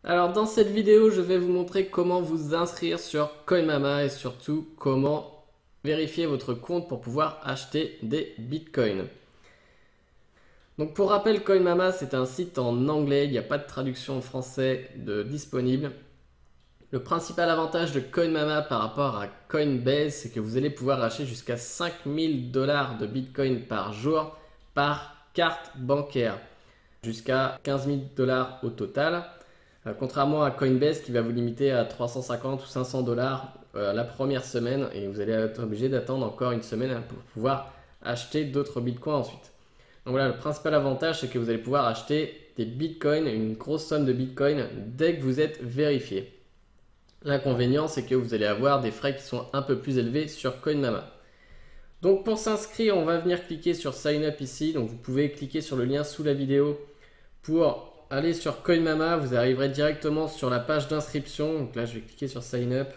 Alors dans cette vidéo, je vais vous montrer comment vous inscrire sur CoinMama et surtout comment vérifier votre compte pour pouvoir acheter des bitcoins. Donc pour rappel, CoinMama c'est un site en anglais, il n'y a pas de traduction en français disponible. Le principal avantage de CoinMama par rapport à Coinbase, c'est que vous allez pouvoir acheter jusqu'à 5000 $ de bitcoin par jour par carte bancaire, jusqu'à 15 000 $ au total. Contrairement à Coinbase qui va vous limiter à 350 ou 500 $ la première semaine et vous allez être obligé d'attendre encore une semaine pour pouvoir acheter d'autres bitcoins ensuite. Donc voilà, le principal avantage c'est que vous allez pouvoir acheter des bitcoins, une grosse somme de bitcoins dès que vous êtes vérifié. L'inconvénient c'est que vous allez avoir des frais qui sont un peu plus élevés sur CoinMama. Donc pour s'inscrire, on va venir cliquer sur Sign Up ici. Donc vous pouvez cliquer sur le lien sous la vidéo pour aller sur CoinMama, vous arriverez directement sur la page d'inscription. Donc là, je vais cliquer sur Sign Up.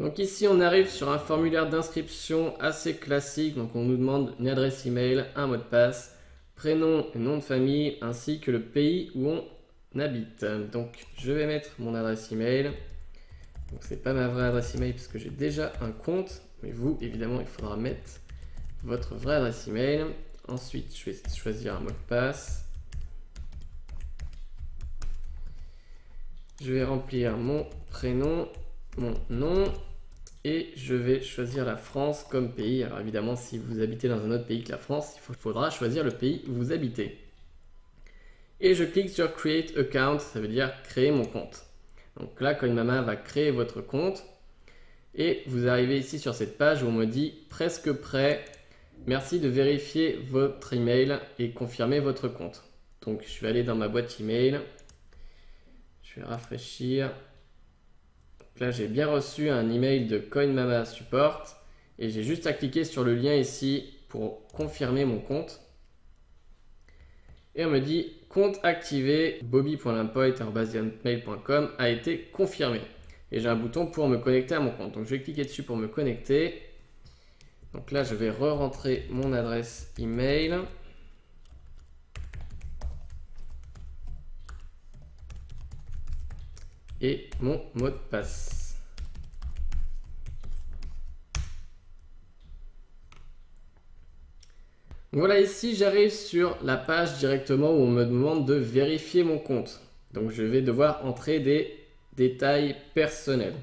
Donc ici, on arrive sur un formulaire d'inscription assez classique. Donc on nous demande une adresse email, un mot de passe, prénom et nom de famille, ainsi que le pays où on habite. Donc je vais mettre mon adresse email. Donc c'est pas ma vraie adresse email parce que j'ai déjà un compte. Mais vous, évidemment, il faudra mettre votre vraie adresse email. Ensuite, je vais choisir un mot de passe. Je vais remplir mon prénom, mon nom et je vais choisir la France comme pays. Alors évidemment, si vous habitez dans un autre pays que la France, il faudra choisir le pays où vous habitez. Et je clique sur Create Account, ça veut dire créer mon compte. Donc là, CoinMama va créer votre compte et vous arrivez ici sur cette page où on me dit presque prêt. Merci de vérifier votre email et confirmer votre compte. Donc je vais aller dans ma boîte email. Je vais rafraîchir. Donc là, j'ai bien reçu un email de CoinMama Support et j'ai juste à cliquer sur le lien ici pour confirmer mon compte. Et on me dit compte activé bobby.lampoit@mail.com a été confirmé. Et j'ai un bouton pour me connecter à mon compte. Donc je vais cliquer dessus pour me connecter. Donc là, je vais re-rentrer mon adresse email. Et mon mot de passe. Voilà, ici j'arrive sur la page directement où on me demande de vérifier mon compte. Donc je vais devoir entrer des détails personnels.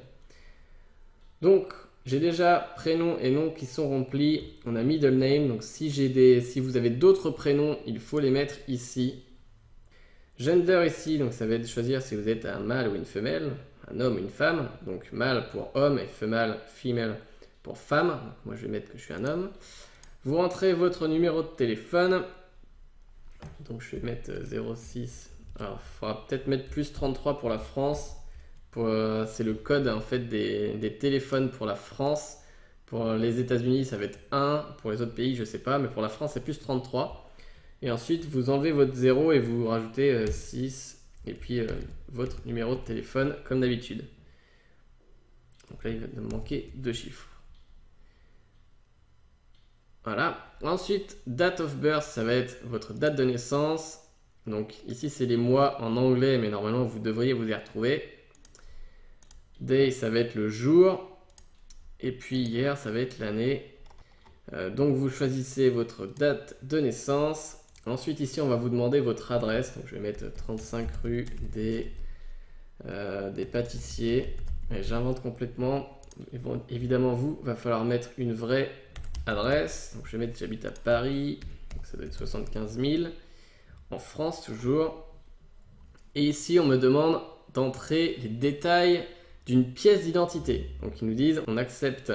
Donc j'ai déjà prénom et nom qui sont remplis. On a middle name, donc si vous avez d'autres prénoms, il faut les mettre ici. Gender ici, donc ça va être de choisir si vous êtes un mâle ou une femelle, un homme ou une femme. Donc mâle pour homme et female pour femme. Donc moi je vais mettre que je suis un homme. Vous rentrez votre numéro de téléphone. Donc je vais mettre 06. Alors il faudra peut-être mettre plus 33 pour la France. C'est le code en fait des téléphones pour la France. Pour les États-Unis ça va être 1. Pour les autres pays je sais pas, mais pour la France c'est plus 33. Et ensuite, vous enlevez votre 0 et vous rajoutez 6 et puis votre numéro de téléphone comme d'habitude. Donc là, il va me manquer 2 chiffres. Voilà. Ensuite, date of birth, ça va être votre date de naissance. Donc ici, c'est les mois en anglais, mais normalement, vous devriez vous y retrouver. Day, ça va être le jour. Et puis year, ça va être l'année. Donc vous choisissez votre date de naissance. Ensuite ici on va vous demander votre adresse, donc je vais mettre 35 rue des pâtissiers, j'invente complètement, évidemment vous, va falloir mettre une vraie adresse, donc je vais mettre j'habite à Paris, donc ça doit être 75 000, en France toujours, et ici on me demande d'entrer les détails d'une pièce d'identité, donc ils nous disent on accepte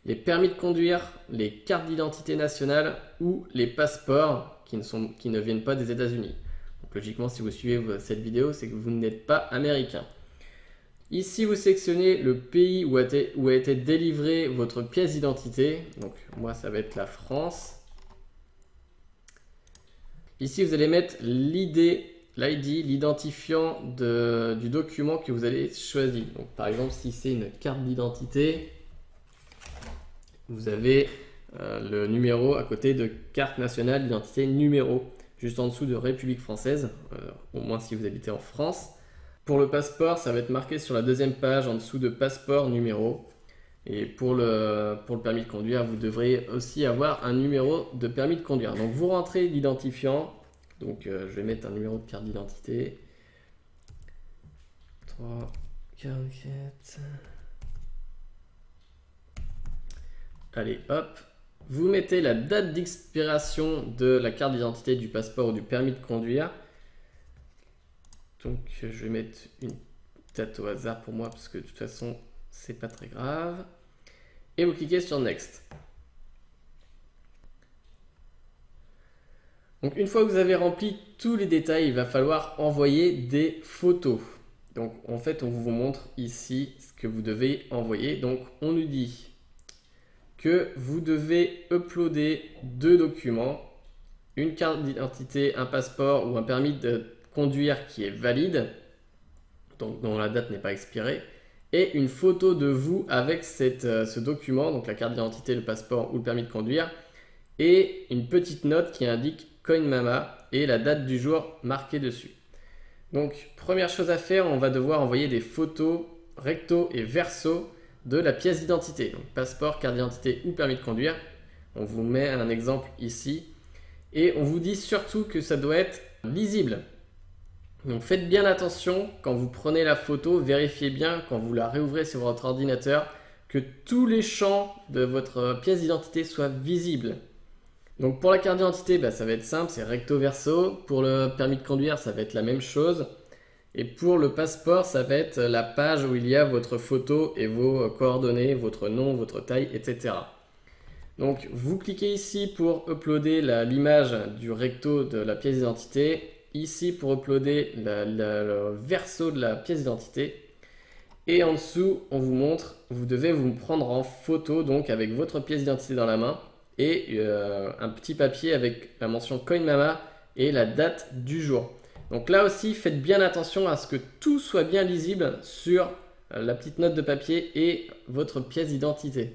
les permis de conduire, les cartes d'identité nationale ou les passeports qui ne viennent pas des États-Unis. Donc logiquement, si vous suivez cette vidéo, c'est que vous n'êtes pas américain. Ici, vous sélectionnez le pays où a été délivrée votre pièce d'identité. Donc moi, ça va être la France. Ici, vous allez mettre l'ID, l'identifiant du document que vous allez choisir. Donc par exemple, si c'est une carte d'identité, vous avez le numéro à côté de carte nationale d'identité numéro, juste en dessous de République française, au moins si vous habitez en France. Pour le passeport, ça va être marqué sur la deuxième page en dessous de passeport numéro. Et pour le permis de conduire, vous devrez aussi avoir un numéro de permis de conduire. Donc vous rentrez l'identifiant. Donc je vais mettre un numéro de carte d'identité. 3, 44. Allez, hop. Vous mettez la date d'expiration de la carte d'identité, du passeport ou du permis de conduire. Donc je vais mettre une date au hasard pour moi parce que de toute façon c'est pas très grave. Et vous cliquez sur Next. Donc une fois que vous avez rempli tous les détails, il va falloir envoyer des photos. Donc en fait on vous montre ici ce que vous devez envoyer. Donc on nous dit que vous devez uploader 2 documents, une carte d'identité, un passeport ou un permis de conduire qui est valide, donc dont la date n'est pas expirée, et une photo de vous avec ce document, donc la carte d'identité, le passeport ou le permis de conduire, et une petite note qui indique CoinMama et la date du jour marquée dessus. Donc première chose à faire, on va devoir envoyer des photos recto et verso de la pièce d'identité, donc passeport, carte d'identité ou permis de conduire. On vous met un exemple ici et on vous dit surtout que ça doit être lisible. Donc faites bien attention quand vous prenez la photo, vérifiez bien quand vous la réouvrez sur votre ordinateur que tous les champs de votre pièce d'identité soient visibles. Donc pour la carte d'identité, ça va être simple, c'est recto verso. Pour le permis de conduire, ça va être la même chose. Et pour le passeport, ça va être la page où il y a votre photo et vos coordonnées, votre nom, votre taille, etc. Donc vous cliquez ici pour uploader l'image du recto de la pièce d'identité. Ici pour uploader le verso de la pièce d'identité. Et en dessous, on vous montre, vous devez vous prendre en photo donc avec votre pièce d'identité dans la main et un petit papier avec la mention CoinMama et la date du jour. Donc là aussi, faites bien attention à ce que tout soit bien lisible sur la petite note de papier et votre pièce d'identité.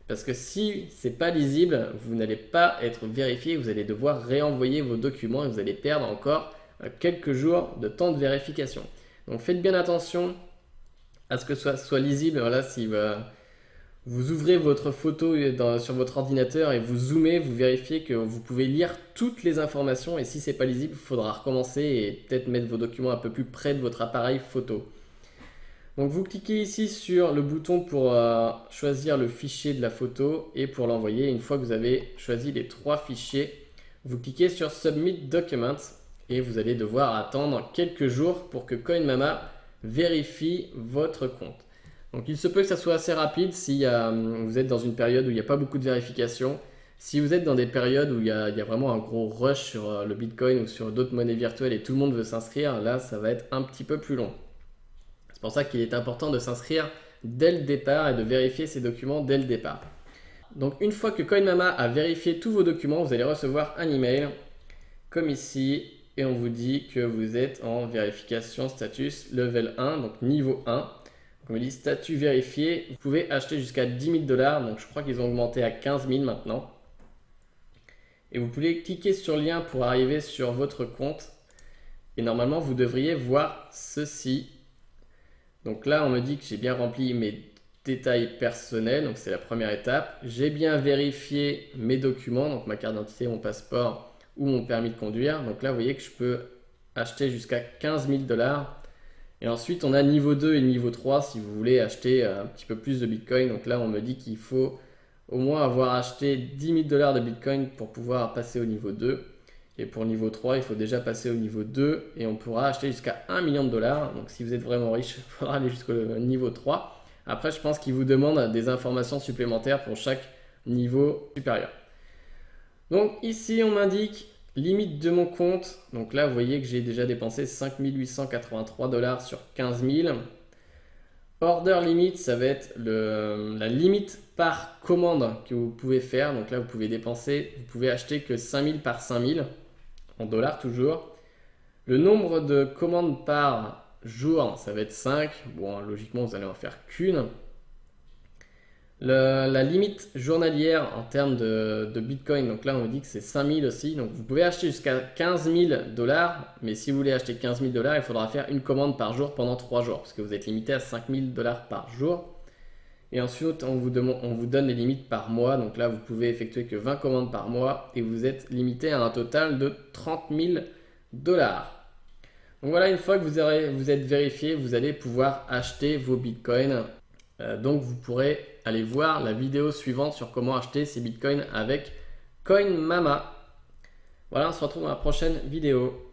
Parce que si ce n'est pas lisible, vous n'allez pas être vérifié, vous allez devoir réenvoyer vos documents et vous allez perdre encore quelques jours de temps de vérification. Donc faites bien attention à ce que ce soit lisible. Voilà, si vous ouvrez votre photo sur votre ordinateur et vous zoomez, vous vérifiez que vous pouvez lire toutes les informations et si ce n'est pas lisible, il faudra recommencer et peut-être mettre vos documents un peu plus près de votre appareil photo. Donc vous cliquez ici sur le bouton pour choisir le fichier de la photo et pour l'envoyer. Une fois que vous avez choisi les 3 fichiers, vous cliquez sur Submit Documents et vous allez devoir attendre quelques jours pour que CoinMama vérifie votre compte. Donc il se peut que ça soit assez rapide si vous êtes dans une période où il n'y a pas beaucoup de vérification. Si vous êtes dans des périodes où il y a vraiment un gros rush sur le Bitcoin ou sur d'autres monnaies virtuelles et tout le monde veut s'inscrire, là ça va être un petit peu plus long. C'est pour ça qu'il est important de s'inscrire dès le départ et de vérifier ces documents dès le départ. Donc une fois que CoinMama a vérifié tous vos documents, vous allez recevoir un email comme ici et on vous dit que vous êtes en vérification status level 1, donc niveau 1. Donc on vous dit statut vérifié, vous pouvez acheter jusqu'à 10 000 $, donc je crois qu'ils ont augmenté à 15 000 maintenant. Et vous pouvez cliquer sur le lien pour arriver sur votre compte et normalement vous devriez voir ceci. Donc là, on me dit que j'ai bien rempli mes détails personnels, donc c'est la première étape. J'ai bien vérifié mes documents, donc ma carte d'identité, mon passeport ou mon permis de conduire. Donc là, vous voyez que je peux acheter jusqu'à 15 000 $. Et ensuite, on a niveau 2 et niveau 3 si vous voulez acheter un petit peu plus de Bitcoin. Donc là, on me dit qu'il faut au moins avoir acheté 10 000 $ de Bitcoin pour pouvoir passer au niveau 2. Et pour niveau 3, il faut déjà passer au niveau 2 et on pourra acheter jusqu'à 1 million $. Donc si vous êtes vraiment riche, il faudra aller jusqu'au niveau 3. Après, je pense qu'il vous demande des informations supplémentaires pour chaque niveau supérieur. Donc ici, on m'indique limite de mon compte. Donc là, vous voyez que j'ai déjà dépensé 5 883 $ sur 15 000. Order limit, ça va être la limite par commande que vous pouvez faire. Donc là, vous pouvez dépenser, vous pouvez acheter que 5 000 par 5 000, en dollars toujours. Le nombre de commandes par jour, ça va être 5. Bon, logiquement, vous allez en faire qu'une. La limite journalière en termes de Bitcoin, donc là on nous dit que c'est 5000 aussi, donc vous pouvez acheter jusqu'à 15 000 $, mais si vous voulez acheter 15 000 $, il faudra faire une commande par jour pendant 3 jours, parce que vous êtes limité à 5 000 $ par jour. Et ensuite on vous donne les limites par mois, donc là vous pouvez effectuer que 20 commandes par mois, et vous êtes limité à un total de 30 000 $. Donc voilà, une fois que vous êtes vérifié, vous allez pouvoir acheter vos bitcoins. Donc vous pourrez aller voir la vidéo suivante sur comment acheter ces bitcoins avec CoinMama. Voilà, on se retrouve dans la prochaine vidéo.